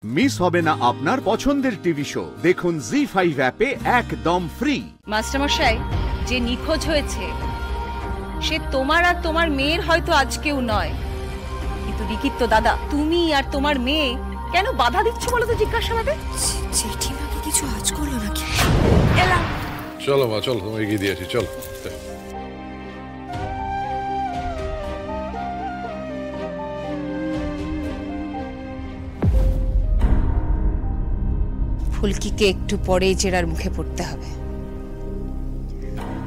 Miss হবে না আপনার পছন্দের টিভি শো। দেখুন জি5 অ্যাপে একদম ফ্রি। মাস্টারমশাই, যে নিখোঁজ হয়েছে সে তোমার আর তোমার মেয়ের হয়তো আজকেও নয়, কিন্তু রিকির তো দাদা। তুমি আর তোমার মেয়ে কেন বাধা দিচ্ছ বলো তো জিজ্ঞাসাবাদে? জেঠিমাকে কিছু আজ করলো নাকি? এলা চলো মা, চলো, তোমায় এগিয়ে দিয়েছি, চলো। ফুলকিকে একটু পরেই জেরার মুখে পড়তে হবে।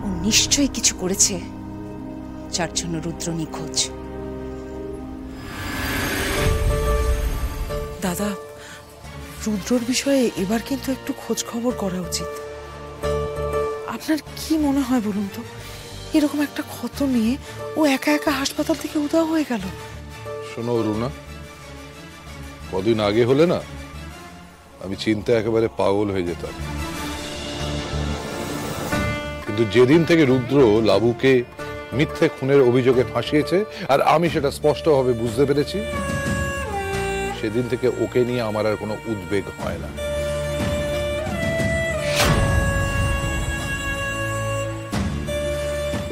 ও নিশ্চয়ই কিছু করেছে যার জন্য রুদ্র নিখোঁজ। দাদা, রুদ্রর বিষয়ে এবার কিন্তু একটু খোঁজ খবর করা উচিত। আপনার কি মনে হয় বলুন তো, এরকম একটা ক্ষত নিয়ে ও একা একা হাসপাতাল থেকে উধাও হয়ে গেল? শোনো রুনা, কদিন আগে হলে না আমি চিন্তা একেবারে পাগল হয়ে যেতাম, কিন্তু যেদিন থেকে রুদ্র লাবুকে মিথ্যে খুনের অভিযোগে ফাঁসিয়েছে আর আমি সেটা স্পষ্টভাবে বুঝতে পেরেছি, সেদিন থেকে ওকে নিয়ে আমার আর কোনো উদ্বেগ হয় না।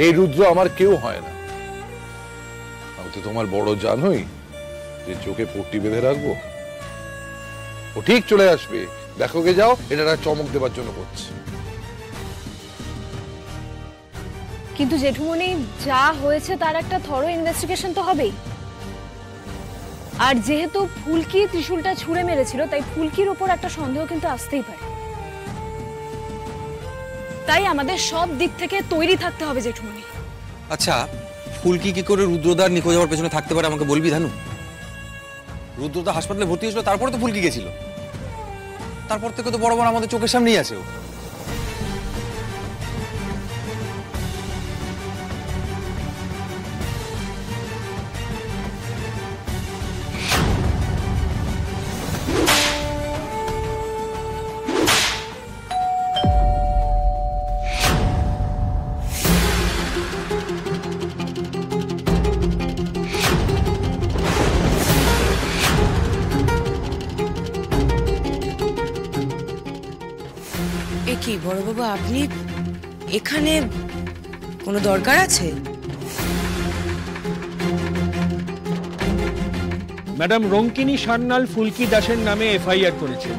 এই রুদ্র আমার কেউ হয় না। আমি তো তোমার বড় জানোই যে চোখে পট্টি বেঁধে রাখবো। ও ঠিক চলে আসবে, দেখো গে যাও, এটা চমক দেবার জন্য করছে। কিন্তু জেঠুমনি, যা হয়েছে তার একটা থরো ইনভেস্টিগেশন তো হবেই। আর যেহেতু ফুলকি ত্রিশূলটা ছুঁড়ে মেরেছিল, তাই ফুলকির উপর একটা সন্দেহ কিন্তু আসতেই পারে। তাই আমাদের সব দিক থেকে তৈরি থাকতে হবে জেঠুমনি। আচ্ছা, ফুলকি কি করে রুদ্রদার নিখোঁজ হওয়ার পেছনে থাকতে পারে আমাকে বলবি ধানু? রুদ্রদা হাসপাতালে ভর্তি হয়েছিল, তারপরে তো ফুলকি গেছিল। তারপর থেকে তো বড় বড় আমাদের চোখের সামনেই আছে ও। কি বড়বাবু, আপনি এখানে কোনো দরকার আছে? ম্যাডাম রঙ্কিনী সান্যাল ফুলকি দাসের নামে এফআইআর করেছে।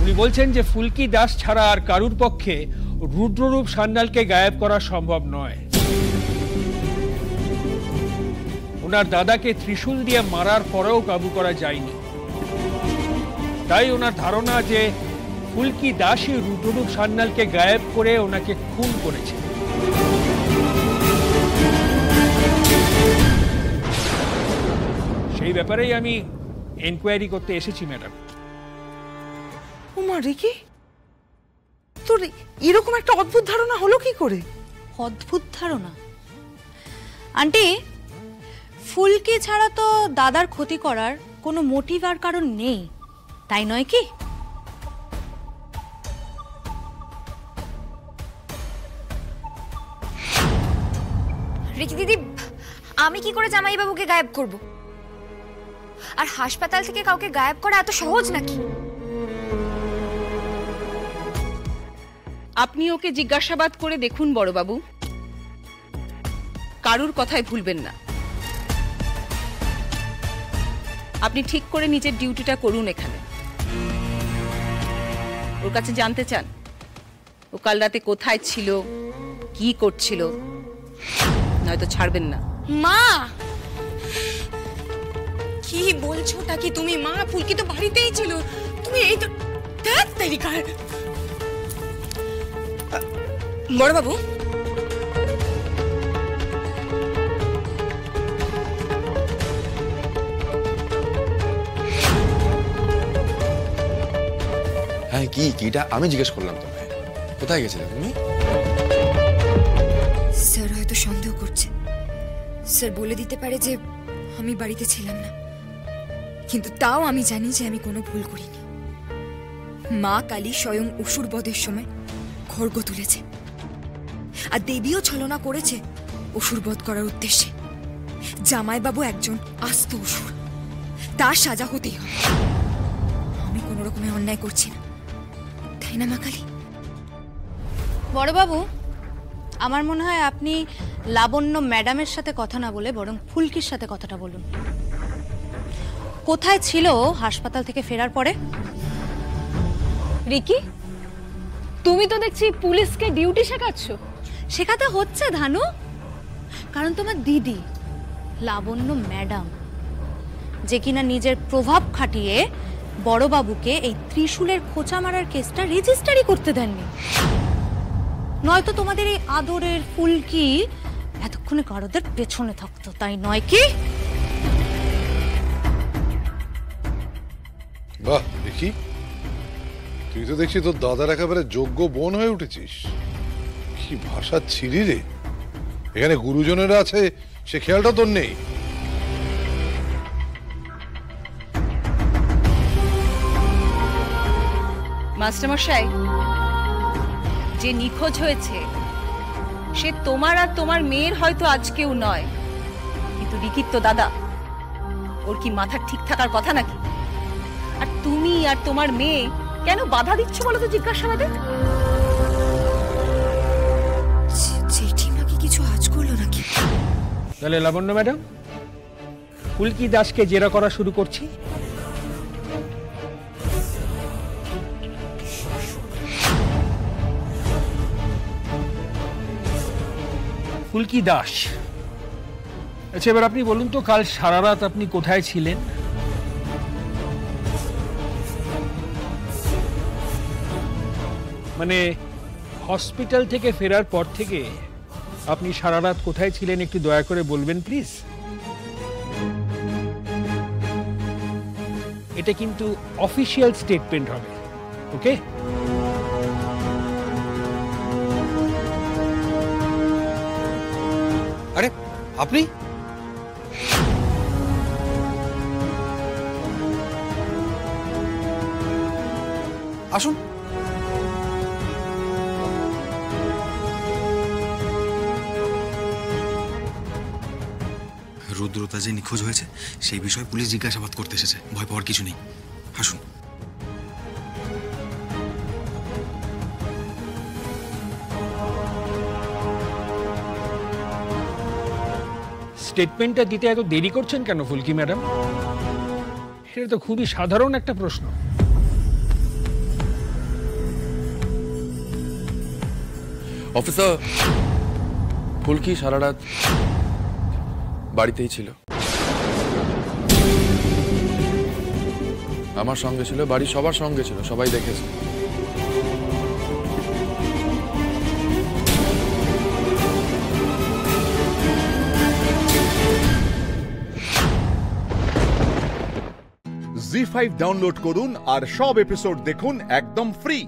উনি বলছেন যে ফুলকি দাস ছাড়া আর কারুর পক্ষে রুদ্ররূপ সান্যালকে গায়েব করা সম্ভব নয়। ওনার দাদাকে ত্রিশূল দিয়ে মারার পরেও কাবু করা যায়নি। তাই ওনার ধারণা যে ফুলকি দাসই রুদ্ররূপ সান্যালকে গায়েব করে ওনাকে খুন করেছে। সেই ব্যাপারেই আমি এনকোয়ারি করতে এসেছি ম্যাডাম। ওমা রিকি, তোর এরকম একটা অদ্ভুত ধারণা হলো কি করে? অদ্ভুত ধারণা? আন্টি, ফুলকি ছাড়া তো দাদার ক্ষতি করার কোনো মোটিভ আর কারণ নেই, তাই নয় কি? রিকি দিদি, আমি কি করে জামাইবাবুকে গায়েব করব? আর হাসপাতাল থেকে কাউকে গায়েব করা এত সহজ নাকি? আপনি ওকে জিজ্ঞাসাবাদ করে দেখুন বড়বাবু, কারুর কথায় ভুলবেন না। আপনি ঠিক করে নিজের ডিউটিটা করুন এখানে। ওর কাছে জানতে চান ও কাল রাতে কোথায় ছিল, কি করছিল, নয়তো ছাড়বেন না। মা, কি বলছোটা কি তুমি? মা, ফুলকি তো বাড়িতেই ছিল। তুমি এই তো তারিখার বড় বাবু। হ্যাঁ, কিটা আমি জিজ্ঞেস করলাম তোমায়, কোথায় গেছিলে তুমি? স্যার হয়তো সন্দেহ করছে। স্যার বলে দিতে পারে যে আমি বাড়িতে ছিলাম না, কিন্তু তাও আমি জানি যে আমি কোনো ভুল করিনি। মা কালী স্বয়ং অসুর বধের সময় খড়গ তুলেছে, আর দেবীও ছলনা করেছে অসুরবধ করার উদ্দেশ্যে। জামাইবাবু একজন আস্ত অসুর, তার সাজা হতেই হবে। আমি কোনো রকমে অন্যায় করছি না, তাই না মা কালী? বড়বাবু, আমার মনে হয় আপনি লাবণ্য ম্যাডামের সাথে কথা না বলে বরং ফুলকির সাথে কথাটা বলুন। কোথায় ছিল হাসপাতাল থেকে ফেরার পরে? রিকি, তুমি তো দেখছি পুলিশকে ডিউটি শেখাচ্ছ। শেখাতে হচ্ছে ধানু, কারণ তোমার দিদি লাবণ্য ম্যাডাম, যে কিনা নিজের প্রভাব খাটিয়ে বড়বাবুকে এই ত্রিশূলের খোঁচা মারার কেসটা রেজিস্টারি করতে দেননি, নয়তো তোমাদের এই আদরের ফুলকি এতক্ষণে কারোদের পেছনে থাকতো, তাই নয় কি? বাহ দেখি, তুই তো দেখছি তোর দাদার একেবারে যোগ্য বোন হয়ে উঠেছিস। কি ভাষা ছিলি রে! এখানে গুরুজনেরা আছে, সে খেয়ালটা তোর নেই। মাস্টারমশাই, যে নিখোঁজ হয়েছে সে তোমার আর তোমার মেয়ের হয়তো আজকেও নয়, কিন্তু রিকির তো দাদা। ওর কি মাথা ঠিক থাকার কথা নাকি? আর তুমি আর তোমার মেয়ে কেন বাধা দিচ্ছ বলো তো জিজ্ঞাসাবাদে? জেঠিমা কি কিছু আজ করলো নাকি? তাহলে লাবণ্য ম্যাডাম, ফুলকি দাসকে জেরা করা শুরু করছি। ফুলকি দাস, আচ্ছা এবার আপনি বলুন তো, কাল সারা রাত আপনি কোথায় ছিলেন? মানে হসপিটাল থেকে ফেরার পর থেকে আপনি সারা রাত কোথায় ছিলেন একটু দয়া করে বলবেন প্লিজ। এটা কিন্তু অফিশিয়াল স্টেটমেন্ট হবে, ওকে? আরে আপনি? আসুন। রুদ্রতা যে নিখোঁজ হয়েছে সেই বিষয়ে পুলিশ জিজ্ঞাসাবাদ করতে এসেছে, ভয় পাওয়ার কিছু নেই। আসুন। স্টেটমেন্টটা দিতে এত দেরি করছেন কেন ফুলকি ম্যাডাম? এটা তো খুবই সাধারণ একটা প্রশ্ন। অফিসার, ফুলকি সারা রাত বাড়িতেই ছিল, আমার সঙ্গে ছিল, বাড়ির সবার সঙ্গে ছিল, সবাই দেখেছে। জি5 ডাউনলোড করুন আর সব এপিসোড দেখুন একদম ফ্রি।